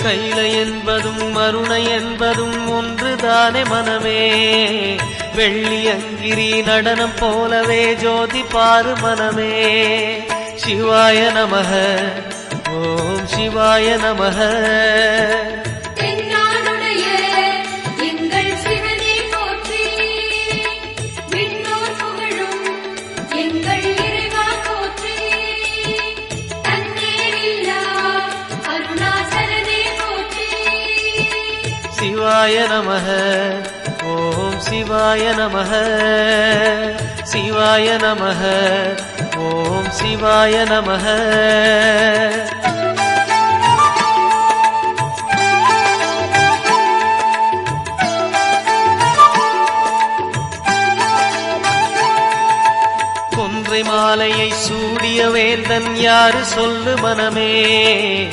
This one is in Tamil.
கைலை என்பதும் மருணை என்பதும் ஒன்றுதானே மனமே. வெள்ளியங்கிரி நடனம் போலவே ஜோதி பாரு மனமே. சிவாய நமக ஓம் சிவாய நமக. சிவாய நமக ஓம் சிவாய நமக. சிவாய நமக ஓம் சிவாய நமக. கொன்றை மாலையை சூடிய வேந்தன் யாரு சொல்லு மனமே.